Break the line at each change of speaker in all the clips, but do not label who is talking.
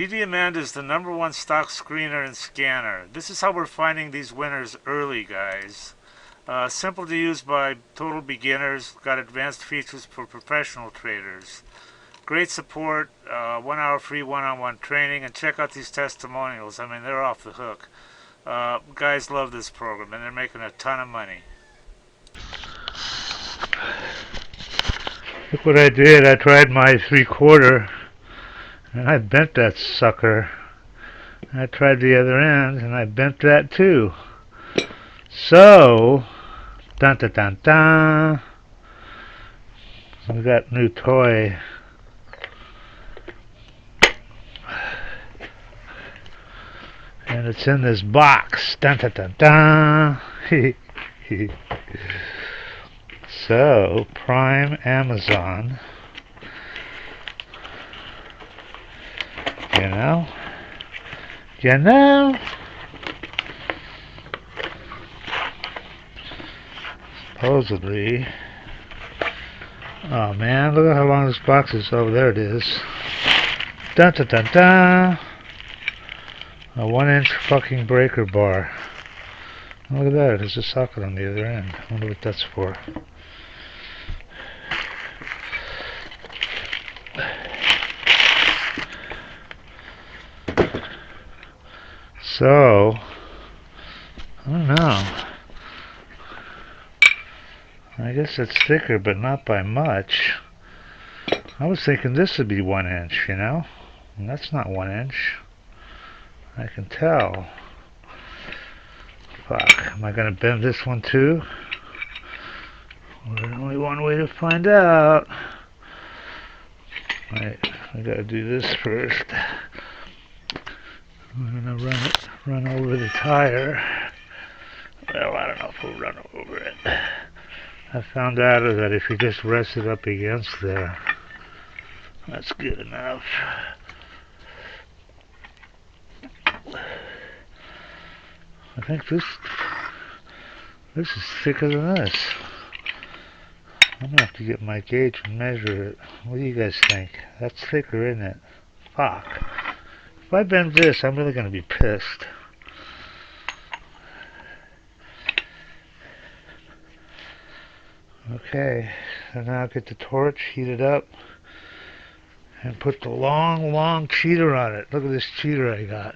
DDAmanda is the #1 stock screener and scanner. This is how we're finding these winners early, guys. Simple to use by total beginners. Got advanced features for professional traders. Great support, 1 hour free one-on-one training, and check out these testimonials. I mean, they're off the hook. Guys love this program, and they're making a ton of money.
Look what I did. I tried my 3/4 and I bent that sucker. I tried the other end and I bent that too. So, dun dun dun dun. We got new toy. And it's in this box. Dun dun dun dun. So, Prime Amazon. You know? You know? Supposedly. Oh man, look at how long this box is. Oh, there it is. Dun dun dun dun. A 1-inch fucking breaker bar. Look at that, there's a socket on the other end. I wonder what that's for. So, I don't know. I guess it's thicker, but not by much. I was thinking this would be 1 inch, you know? And that's not 1 inch. I can tell. Fuck, am I gonna bend this one too? Well, there's only one way to find out. Right, I gotta do this first. I'm gonna run over the tire. Well, I don't know if we'll run over it. I found out that if you just rest it up against there, that's good enough. I think this is thicker than this. I'm gonna have to get my gauge and measure it. What do you guys think? That's thicker, isn't it? Fuck. If I bend this, I'm really gonna be pissed. Okay, so now I'll get the torch, heat it up, and put the long cheater on it. Look at this cheater I got.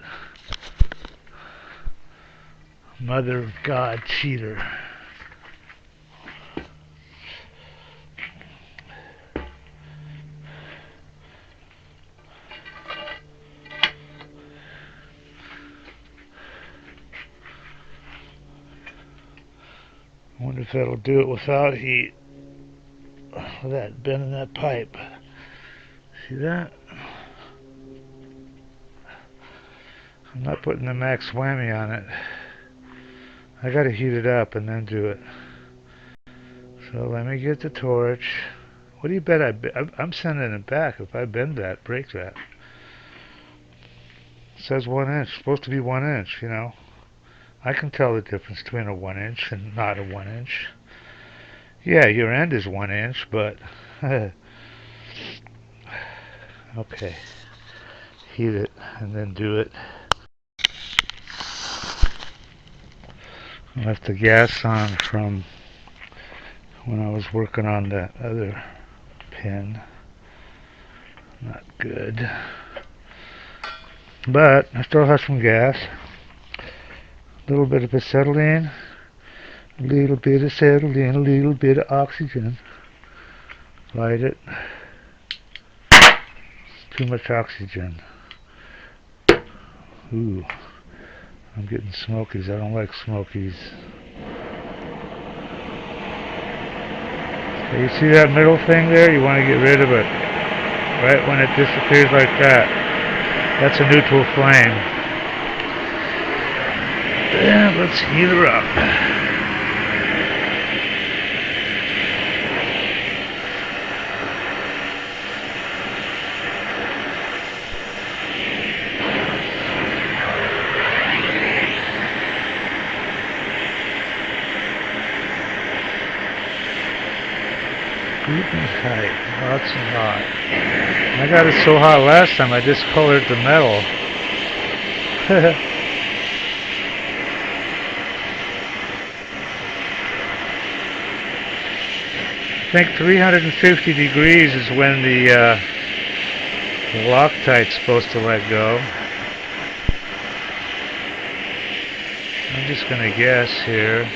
Mother of God cheater. I wonder if that'll do it without heat. Look at that, bending that pipe. See that? I'm not putting the max whammy on it. I gotta heat it up and then do it. So let me get the torch. What do you bet I'm sending it back if I bend that, break that. It says 1 inch, it's supposed to be 1 inch, you know. I can tell the difference between a 1 inch and not a 1 inch. Yeah, your end is 1 inch, but okay. Heat it and then do it. I left the gas on from when I was working on that other pin. Not good. But I still have some gas. A little bit of acetylene. A little bit of acetylene. A little bit of oxygen. Light it. Too much oxygen. Ooh. I'm getting smokies. I don't like smokies. So you see that middle thing there? You want to get rid of it. Right when it disappears like that. That's a neutral flame. And let's heat her up. Deep and tight. That's so hot. I got it so hot last time I discolored the metal. I think 350 degrees is when the Loctite's supposed to let go. I'm just gonna guess here.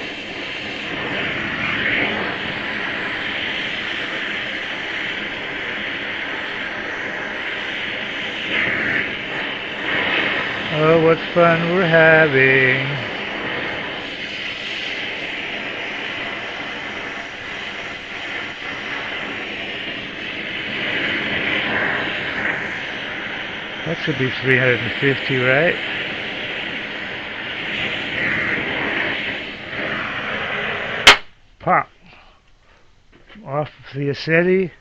Oh, what fun we're having. That should be 350, right? Pop. Off of the acetic,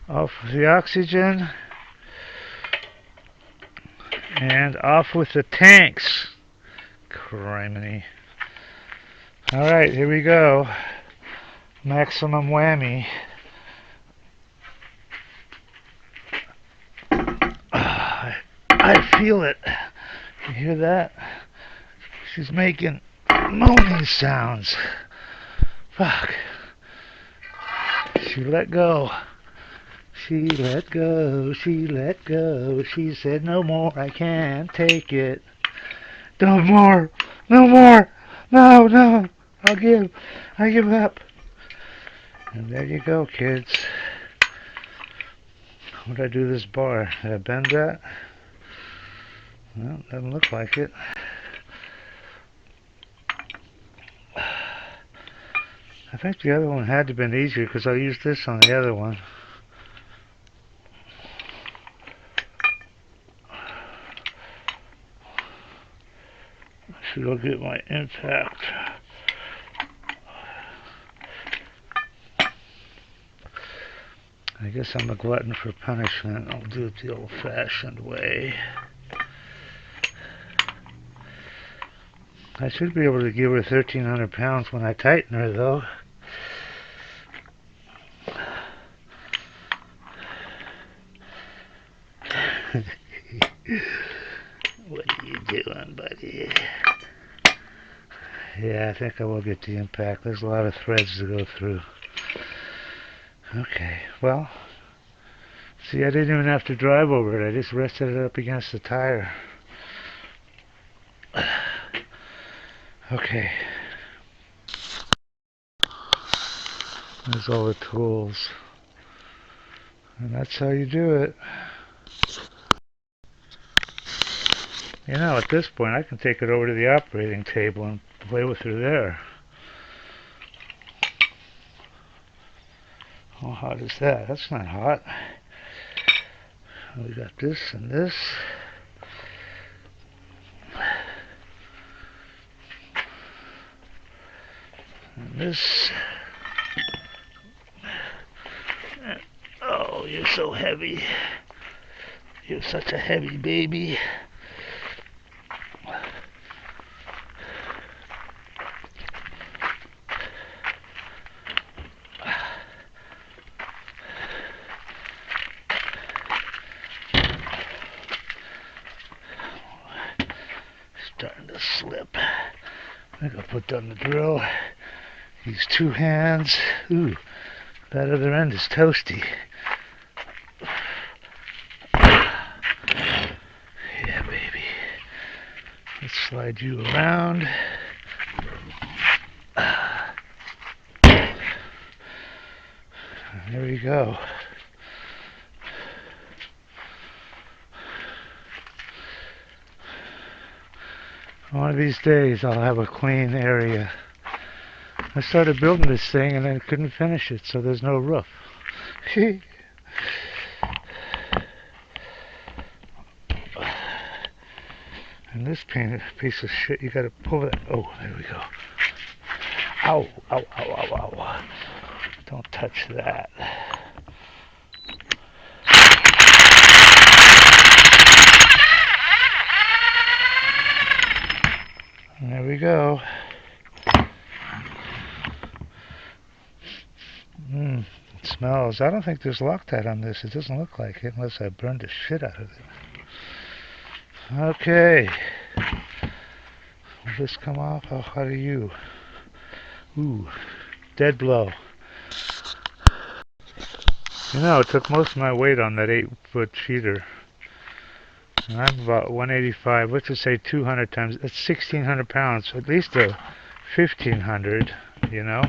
off of the oxygen, and off with the tanks. Criminy. Alright, here we go. Maximum whammy. I feel it. You hear that? She's making moaning sounds. Fuck. She let go. She let go. She let go. She said, no more. I can't take it. No more. No more. No, no. I give up. And there you go, kids. What did I do to this bar? Did I bend that? Well, doesn't look like it. I think the other one had to have been easier because I used this on the other one. I should go get my impact. I guess I'm a glutton for punishment. I'll do it the old-fashioned way. I should be able to give her 1,300 pounds when I tighten her, though. What are you doing, buddy? Yeah, I think I will get the impact. There's a lot of threads to go through. Okay, well, see, I didn't even have to drive over it. I just rested it up against the tire. Okay. There's all the tools. And that's how you do it. You know, at this point, I can take it over to the operating table and play with her there. How hot is that? That's not hot. We got this and this. And this. Oh, you're so heavy. You're such a heavy baby. Starting to slip. I think I'll put down the drill. Use two hands. Ooh, that other end is toasty. Yeah, baby. Let's slide you around. There we go. One of these days I'll have a clean area. I started building this thing and I couldn't finish it, so there's no roof. And this piece of shit, you gotta pull it. Oh, there we go. Ow, ow, ow, ow, ow. Don't touch that. And there we go. It smells. I don't think there's Loctite on this. It doesn't look like it unless I burned the shit out of it. Okay. Will this come off? Oh, how do you? Ooh, dead blow. You know, it took most of my weight on that 8-foot cheater. And I'm about 185. Let's just say 200 times. That's 1,600 pounds. At least a 1,500, you know,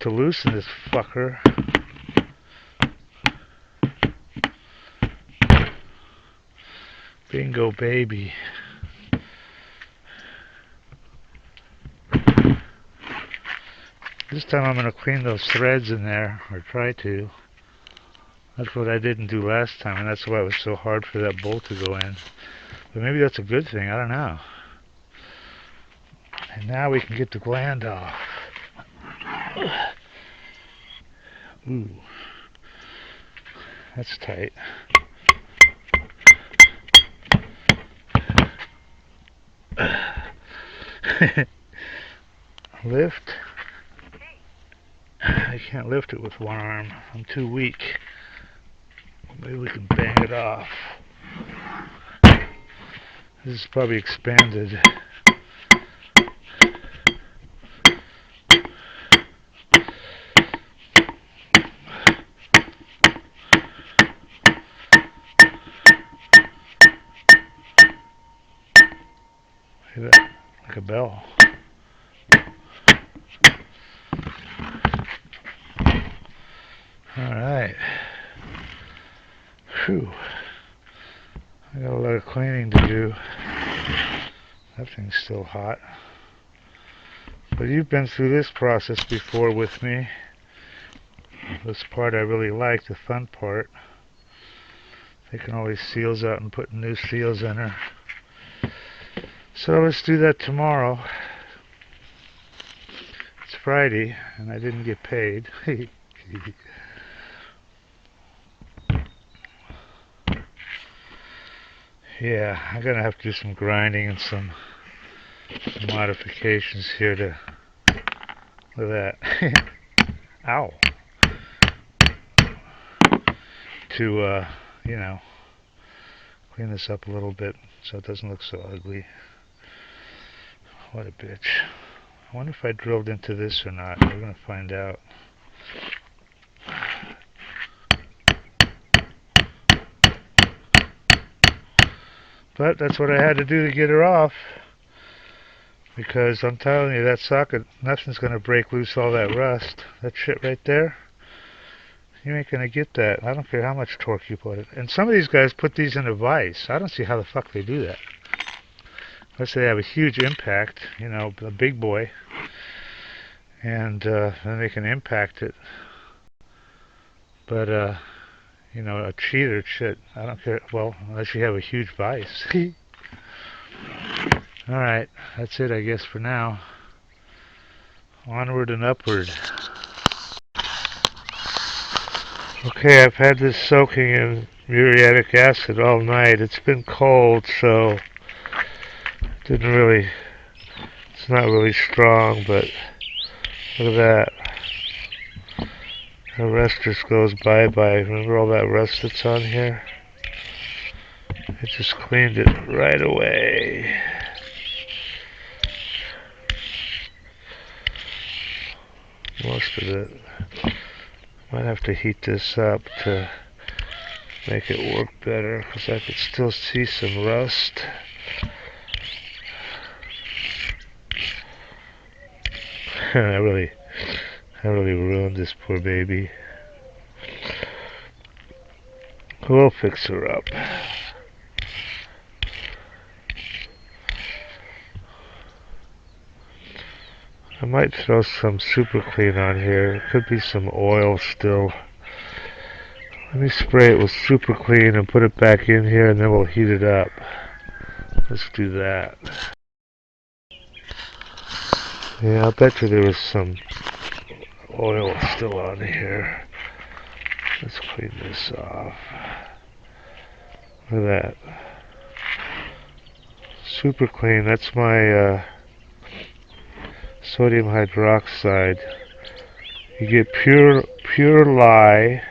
to loosen this fucker. Bingo, baby. This time I'm going to clean those threads in there, or try to. That's what I didn't do last time, and that's why it was so hard for that bolt to go in. But maybe that's a good thing, I don't know. And now we can get the gland off. Ooh. That's tight. Lift. I can't lift it with one arm. I'm too weak. Maybe we can bang it off. This is probably expanded. Look at that, like a bell. Alright. Phew. I got a lot of cleaning to do. That thing's still hot. But you've been through this process before with me. This part I really like, the fun part. Taking all these seals out and putting new seals in her. So let's do that tomorrow. It's Friday and I didn't get paid. Yeah, I'm gonna have to do some grinding and some modifications here to, look at that. Ow. To, you know, clean this up a little bit so it doesn't look so ugly. What a bitch. I wonder if I drilled into this or not. We're gonna find out. But that's what I had to do to get her off. Because I'm telling you, that socket, nothing's going to break loose all that rust. That shit right there, you ain't going to get that. I don't care how much torque you put it. And some of these guys put these in a vise. I don't see how the fuck they do that. Unless they have a huge impact, you know, a big boy. And then they can impact it. But, you know, a cheater, shit, I don't care. Well, unless you have a huge vise. Alright, that's it I guess for now. Onward and upward. Okay, I've had this soaking in muriatic acid all night. It's been cold, so it's not really strong, but look at that. The rust just goes bye-bye. Remember all that rust that's on here? It just cleaned it right away. Most of it. Might have to heat this up to make it work better, because I could still see some rust. I really ruined this poor baby. We'll fix her up. I might throw some super clean on here. It could be some oil still. Let me spray it with super clean and put it back in here, and then we'll heat it up. Let's do that. Yeah, I'll bet you there was some oil still on here. Let's clean this off. Look at that. Super clean. That's my sodium hydroxide. You get pure lye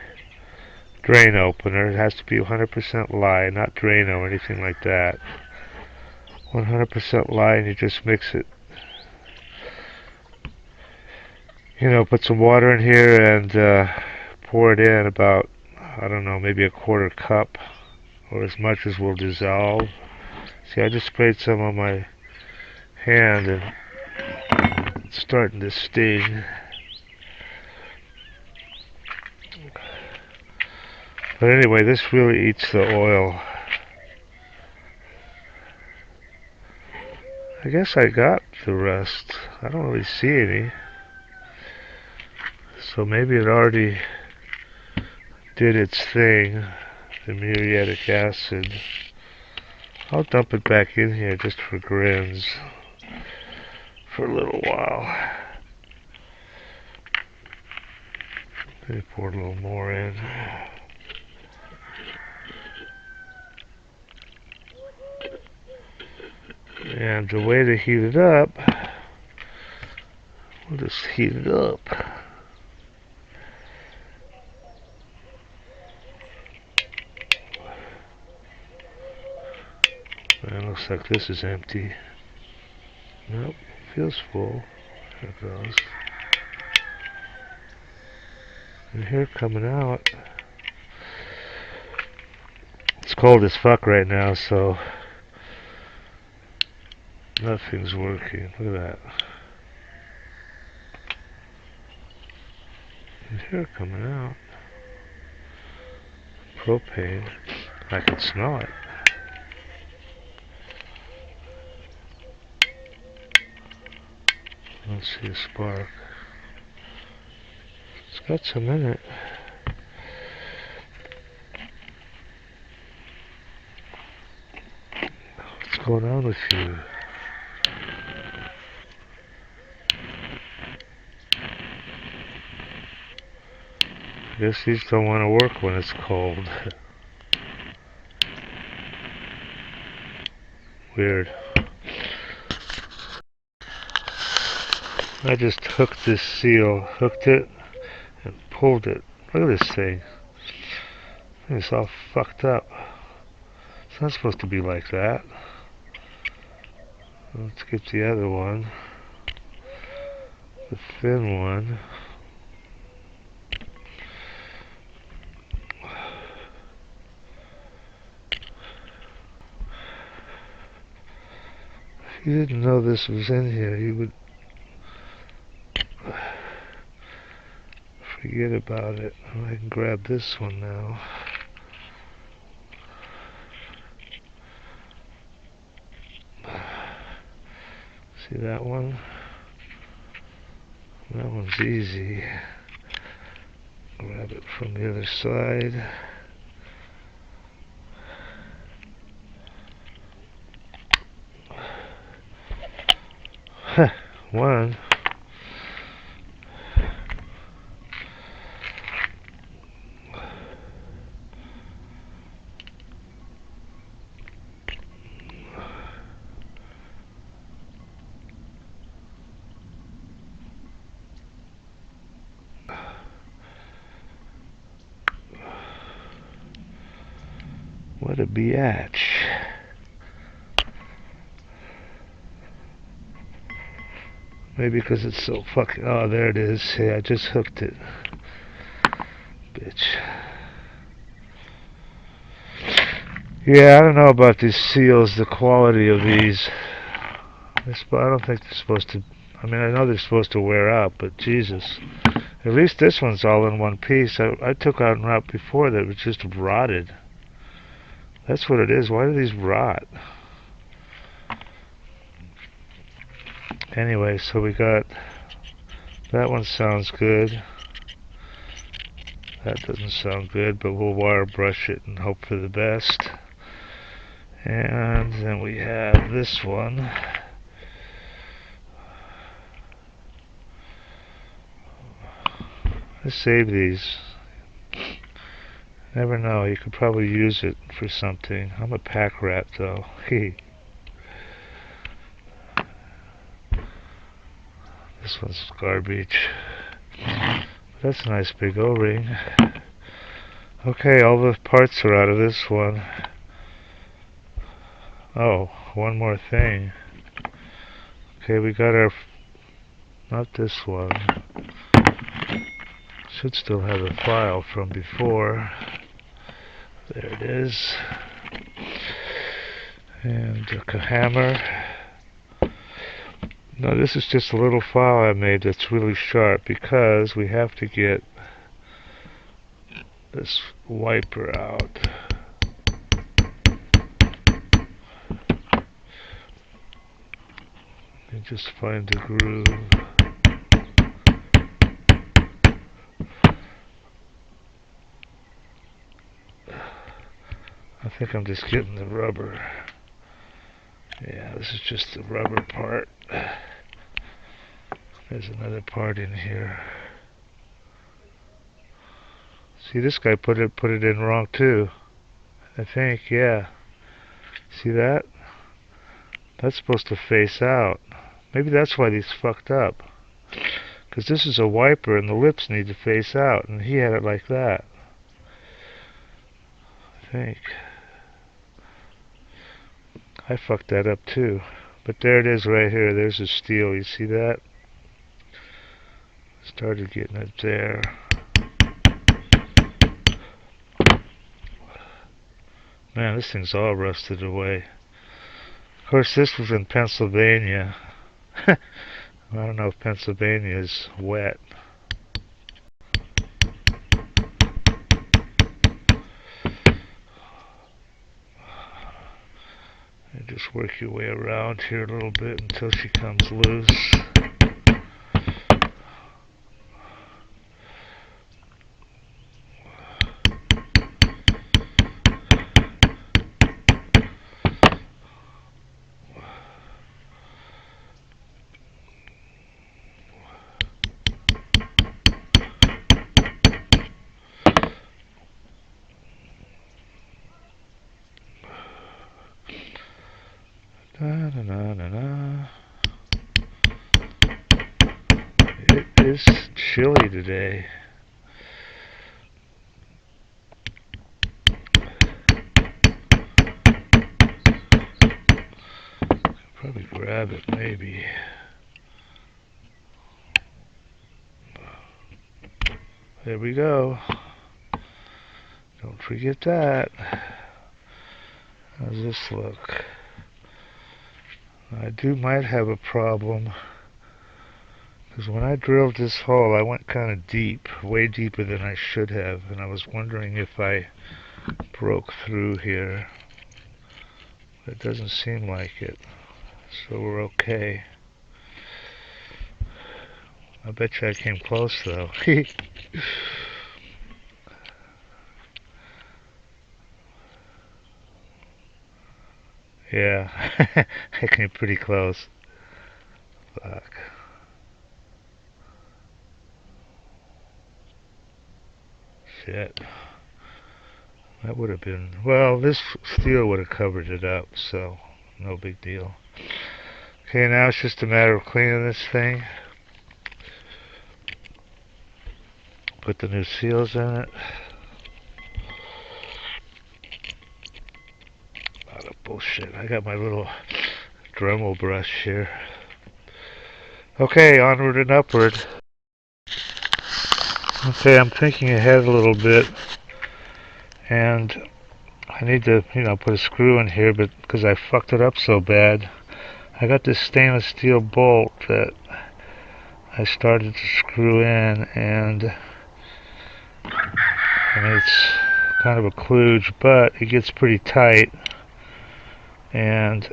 drain opener. It has to be 100% lye, not Drano or anything like that. 100% lye, and you just mix it. You know, put some water in here and pour it in about, I don't know, maybe a quarter cup or as much as will dissolve. See, I just sprayed some on my hand and it's starting to sting. But anyway, this really eats the oil. I guess I got the rest. I don't really see any. So maybe it already did its thing, the muriatic acid. I'll dump it back in here just for grins for a little while. Maybe pour a little more in. And the way to heat it up, we'll just heat it up. It looks like this is empty. Nope, feels full. There it goes. And here coming out. It's cold as fuck right now, so nothing's working. Look at that. And here coming out. Propane. I can smell it. I don't see a spark. It's got some in it. What's going on with you? I guess these don't want to work when it's cold. Weird. I just hooked this seal, hooked it, and pulled it. Look at this thing. It's all fucked up. It's not supposed to be like that. Let's get the other one. The thin one. If you didn't know this was in here, you would forget about it. I can grab this one now. See that one? That one's easy. Grab it from the other side. One. What a biatch. Maybe because it's so fucking... Oh, there it is. See, I just hooked it. Bitch. Yeah, I don't know about these seals, the quality of these. I don't think they're supposed to... I mean, I know they're supposed to wear out, but Jesus. At least this one's all in one piece. I took out one out before that was just rotted. That's what it is. Why do these rot? Anyway, so we got... That one sounds good. That doesn't sound good, but we'll wire brush it and hope for the best. And then we have this one. Let's save these. Never know, you could probably use it for something. I'm a pack rat though. This one's garbage. That's a nice big O-ring. Okay, all the parts are out of this one. Oh, one more thing. Okay, we got our... not this one. Should still have a file from before. There it is. And a hammer. Now this is just a little file I made that's really sharp because we have to get this wiper out. And just find the groove. I think I'm just getting the rubber. Yeah, this is just the rubber part. There's another part in here. See, this guy put it in wrong too. I think, yeah. See that? That's supposed to face out. Maybe that's why these fucked up. Because this is a wiper and the lips need to face out, and he had it like that. I think. I fucked that up too. But there it is right here. There's the steel. You see that? Started getting it there. Man, this thing's all rusted away. Of course, this was in Pennsylvania. I don't know if Pennsylvania is wet. And just work your way around here a little bit until she comes loose. Na, na, na, na, na. It is chilly today. Probably grab it, maybe. There we go. Don't forget that. How's this look? I might have a problem. Because when I drilled this hole, I went kind of deep, way deeper than I should have, and I was wondering if I broke through here. It doesn't seem like it, so we're okay. I bet you I came close though. Yeah, I came pretty close. Fuck. Shit. That would have been, well, this steel would have covered it up, so no big deal. Okay, now it's just a matter of cleaning this thing. Put the new seals in it. A lot of bullshit. I got my little Dremel brush here. Okay, onward and upward. Okay, I'm thinking ahead a little bit, and I need to, put a screw in here, but because I fucked it up so bad, I got this stainless steel bolt that I started to screw in, and it's kind of a kludge, but it gets pretty tight, and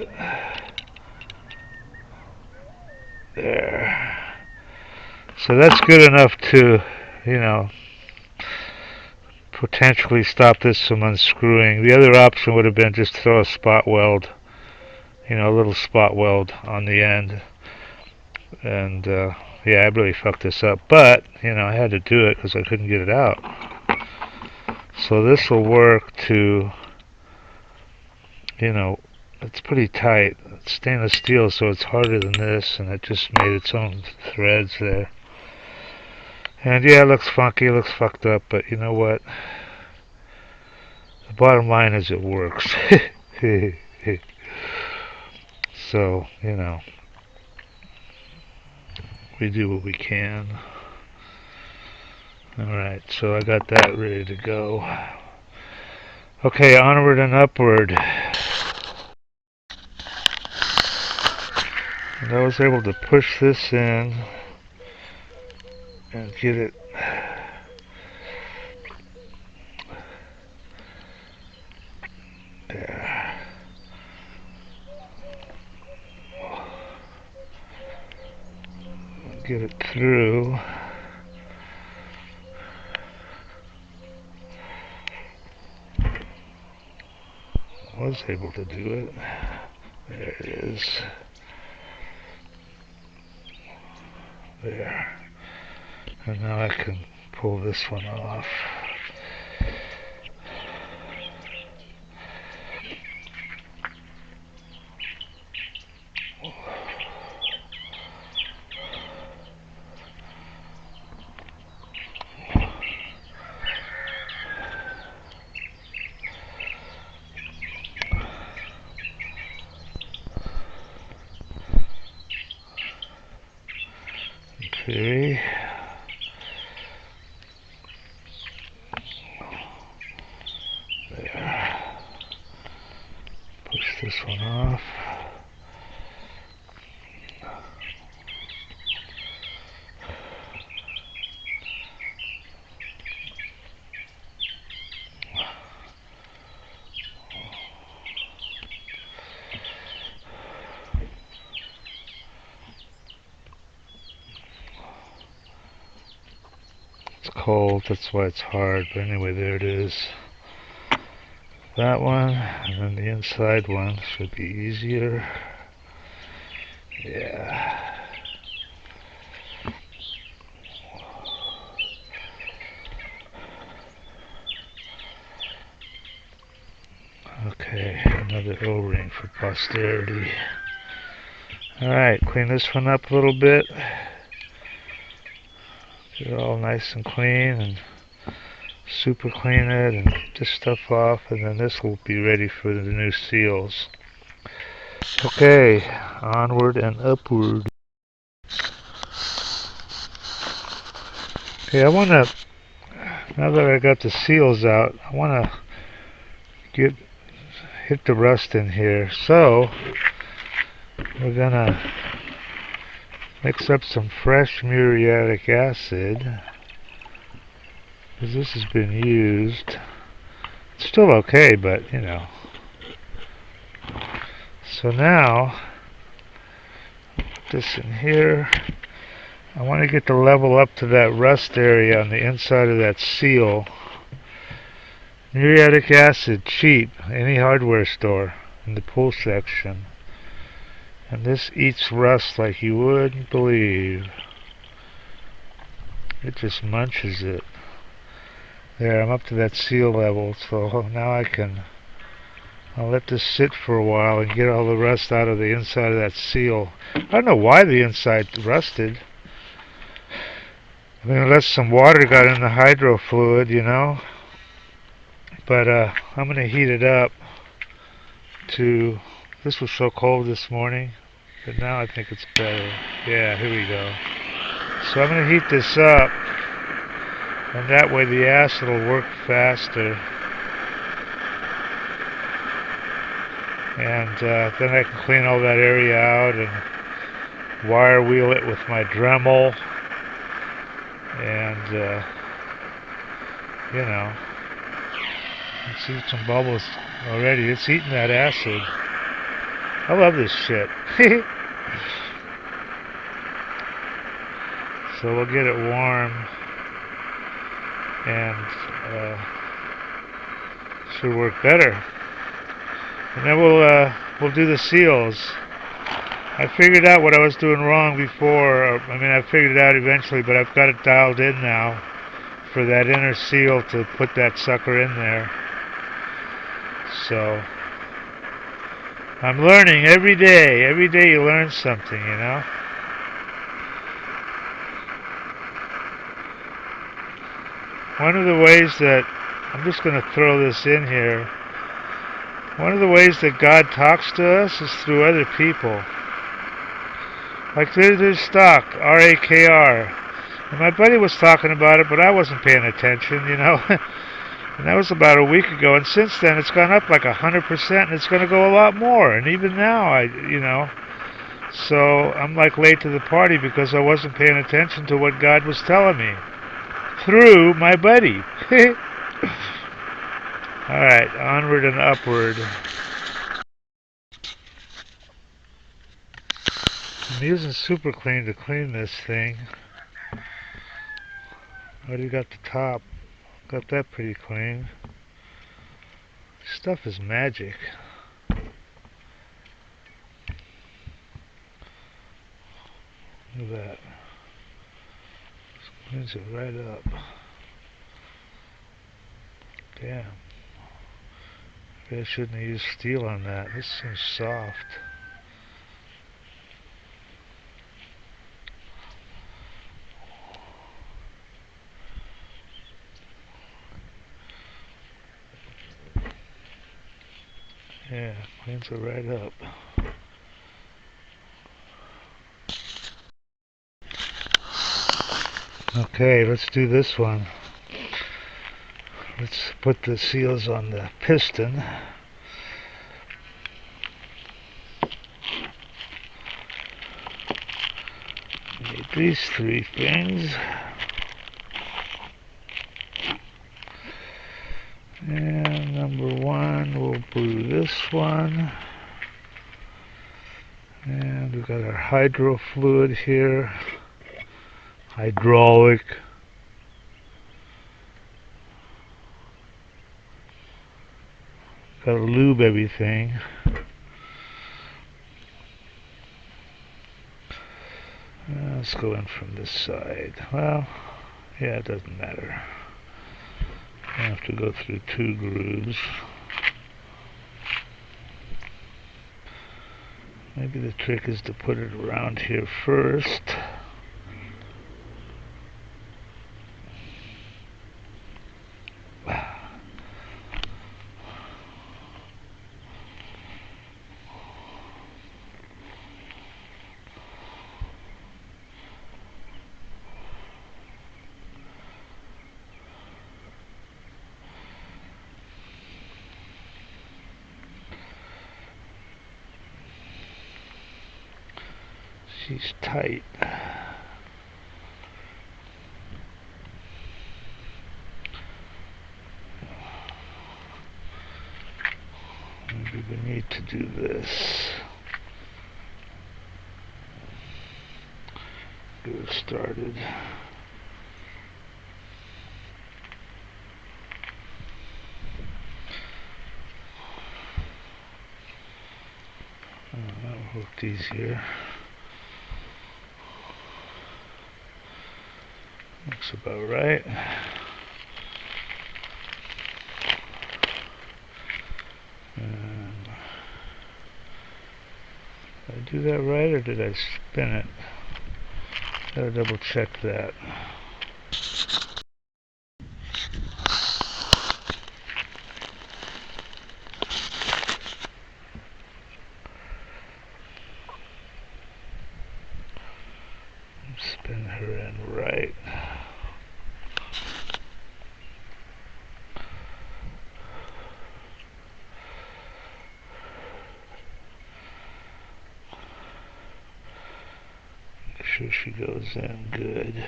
there. So that's good enough to, potentially stop this from unscrewing. The other option would have been just throw a spot weld, a little spot weld on the end. And yeah, I really fucked this up, but I had to do it because I couldn't get it out. So this will work to, it's pretty tight. It's stainless steel, so it's harder than this, and it just made its own threads there. And yeah, it looks funky, it looks fucked up, but you know what? The bottom line is it works. So, you know, we do what we can. Alright, so I got that ready to go. Okay, onward and upward. And I was able to push this in and get it there. Get it through. Was able to do it. There it is. There. And now I can pull this one off. Okay. There. Push this one off. It's cold, that's why it's hard, but anyway, there it is. That one, and then the inside one should be easier. Yeah. Okay, another O-ring for posterity. Alright, clean this one up a little bit. Get it all nice and clean and super clean it and get this stuff off, and then this will be ready for the new seals. Okay, onward and upward. Okay, I want to, now that I got the seals out, I want to hit the rust in here. So we're gonna mix up some fresh muriatic acid, because this has been used. It's still okay, but you know. So now, put this in here. I want to get the level up to that rust area on the inside of that seal. Muriatic acid, cheap, any hardware store in the pool section. And this eats rust like you wouldn't believe. It just munches it. There, I'm up to that seal level, so now I'll let this sit for a while and get all the rust out of the inside of that seal. I don't know why the inside rusted. I mean, unless some water got in the hydro fluid, you know. But I'm going to heat it up to, this was so cold this morning, but now I think it's better. Yeah, here we go. So I'm going to heat this up, and that way the acid will work faster. And then I can clean all that area out and wire wheel it with my Dremel. And, you know, you see some bubbles already. It's eating that acid. I love this shit. So we'll get it warm, and should work better. And then we'll do the seals. I figured out what I was doing wrong before. I mean, I figured it out eventually, but I've got it dialed in now for that inner seal to put that sucker in there. So I'm learning every day. Every day you learn something, you know. one of the ways that, I'm just going to throw this in here, one of the ways that God talks to us is through other people. Like there's stock, RAKR. And my buddy was talking about it, but I wasn't paying attention, you know. And that was about a week ago. And since then, it's gone up like 100%, and it's going to go a lot more. And even now, you know. So I'm like late to the party because I wasn't paying attention to what God was telling me through my buddy. Alright, onward and upward. I'm using Super Clean to clean this thing. Already got the top. Got that pretty clean. Stuff is magic. Look at that. Cleans it right up. Damn. Maybe I shouldn't have used steel on that. This seems soft. Yeah, cleans it right up. Okay, let's do this one. Let's put the seals on the piston. Need these three things. And number one, we'll do this one. And we've got our hydro fluid here. Hydraulic. Gotta lube everything. Let's go in from this side. Well, yeah, it doesn't matter. I have to go through two grooves. Maybe the trick is to put it around here first. She's tight. Maybe we need to do this. Get it started. That'll hook these here. Looks about right. Did I do that right or did I spin it? Gotta double check that. Spin her in right. Make sure she goes in good.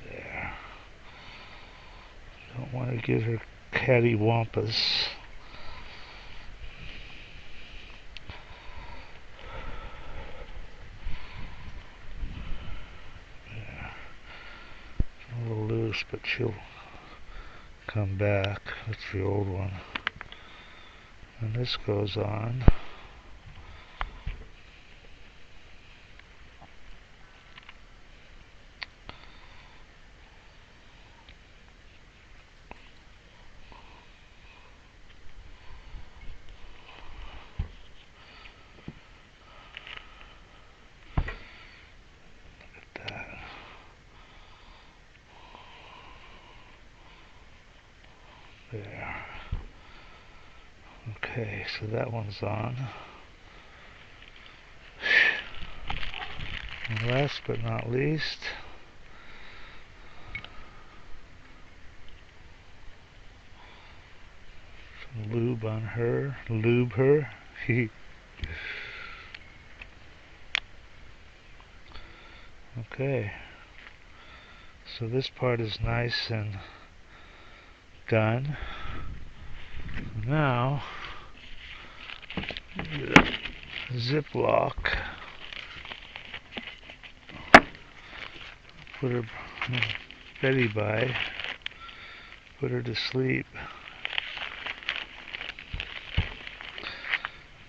There. Don't want to give her cattywampus. A little loose, but she'll come back. That's the old one. And this goes on. Okay, so that one's on. And last but not least, some lube on her. Lube her. Okay, so this part is nice and done. Now, Ziploc. Put her Betty by. Put her to sleep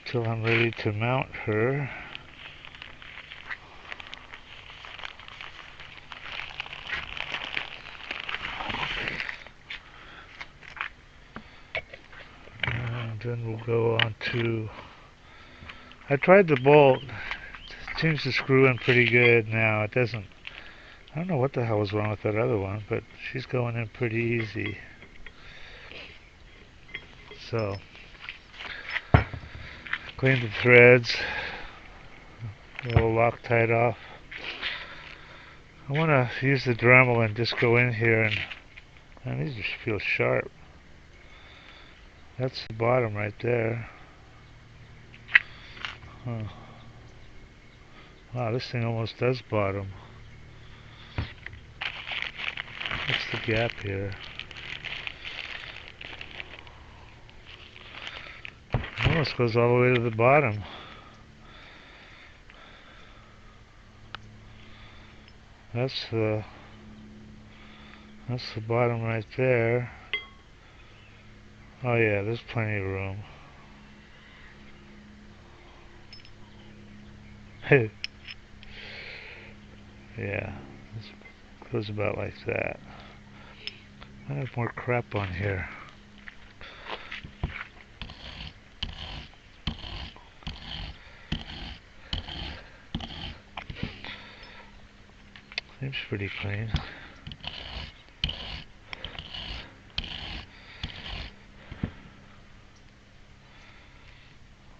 till I'm ready to mount her. And then we'll go on to, I tried the bolt. It seems to screw in pretty good now. It doesn't, I don't know what the hell was wrong with that other one, but she's going in pretty easy. So, clean the threads, a little Loctite off. I want to use the Dremel and just go in here and these just feel sharp. That's the bottom right there. Huh. Wow, this thing almost does bottom. What's the gap here? It almost goes all the way to the bottom. That's the bottom right there. Oh yeah, there's plenty of room. Yeah, it goes about like that. I have more crap on here. Seems pretty clean.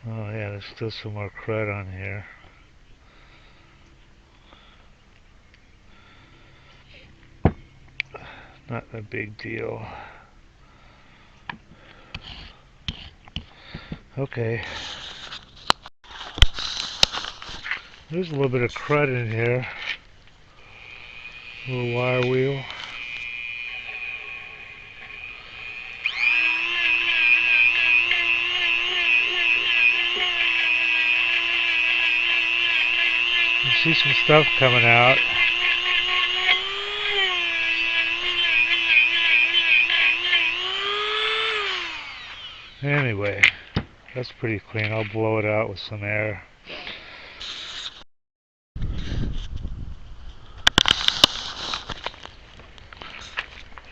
Oh yeah, there's still some more crud on here. Not a big deal. Okay. There's a little bit of crud in here. A little wire wheel. You see some stuff coming out. Anyway, that's pretty clean. I'll blow it out with some air.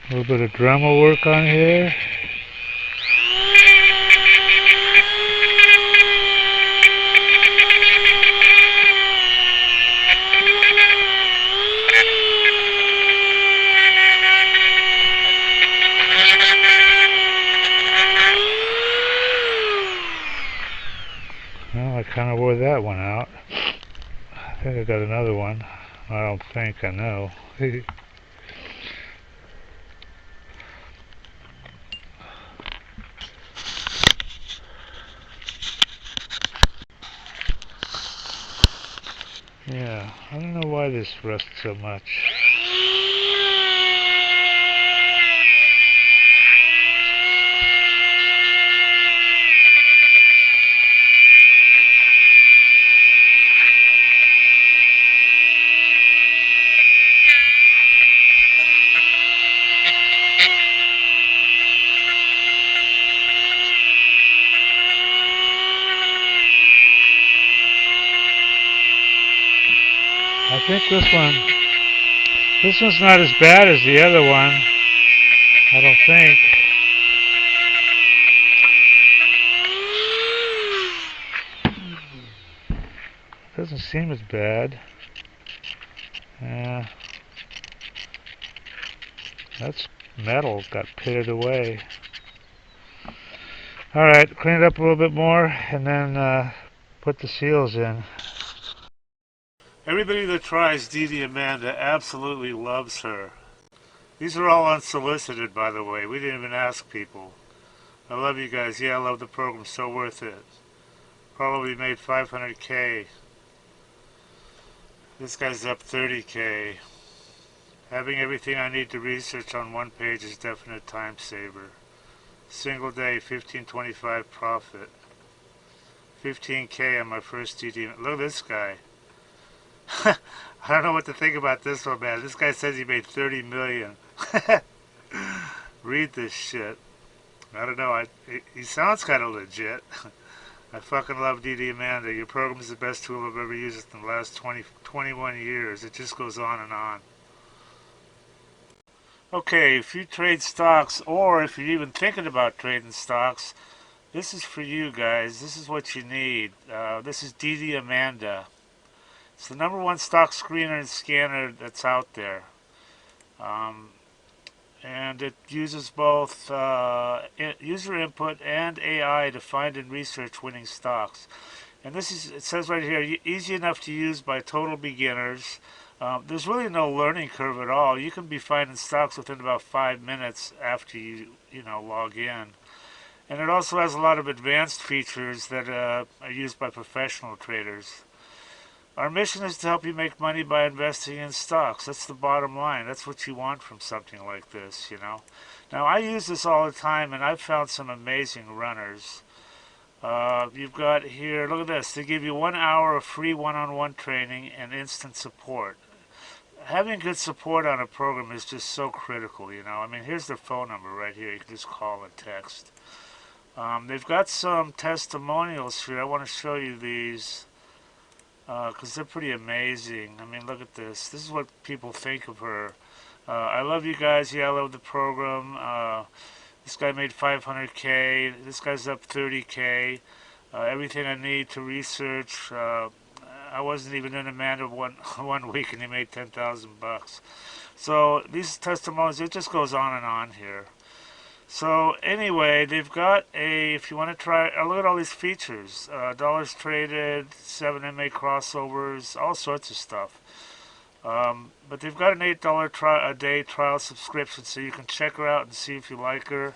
A little bit of Dremel work on here. Well, I kind of wore that one out. I think I got another one. I don't think, I know. Yeah, I don't know why this rusts so much. I think this one's not as bad as the other one. I don't think. It doesn't seem as bad. That's metal, got pitted away. Alright, clean it up a little bit more and then put the seals in.
Everybody that tries DDAmanda absolutely loves her. These are all unsolicited, by the way. We didn't even ask people. I love you guys. Yeah, I love the program. So worth it. Probably made 500K. This guy's up 30K. Having everything I need to research on one page is definite time saver. Single day, 1525 profit. 15K on my first DD. Look at this guy. I don't know what to think about this one, man. This guy says he made 30 million. Read this shit. I don't know. He sounds kind of legit. I fucking love DDAmanda. Your program is the best tool I've ever used in the last 21 years. It just goes on and on. Okay, if you trade stocks, or if you're even thinking about trading stocks, this is for you guys. This is what you need. This is DDAmanda. It's the #1 stock screener and scanner that's out there. Um, and it uses both user input and AI to find and research winning stocks. And this is, it says right here, easy enough to use by total beginners. There's really no learning curve at all. You can be finding stocks within about 5 minutes after you log in. And it also has a lot of advanced features that are used by professional traders. Our mission is to help you make money by investing in stocks. That's the bottom line. That's what you want from something like this. Now, I use this all the time, and I've found some amazing runners. You've got here, look at this. They give you 1 hour of free one-on-one training and instant support. Having good support on a program is just so critical. I mean, here's their phone number right here. You can just call and text. They've got some testimonials here. I want to show you these because they're pretty amazing. I mean, look at this. This is what people think of her. I love you guys. Yeah, I love the program. This guy made 500K. This guy's up 30K. Everything I need to research. I wasn't even in Amanda one week, and he made 10,000 bucks. So these testimonials, it just goes on and on here. So anyway, they've got if you want to try, look at all these features. Dollars traded, 7MA crossovers, all sorts of stuff. But they've got an $8 a day trial subscription, so you can check her out and see if you like her.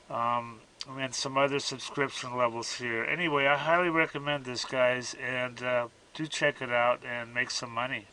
And some other subscription levels here. Anyway, I highly recommend this, guys, and do check it out and make some money.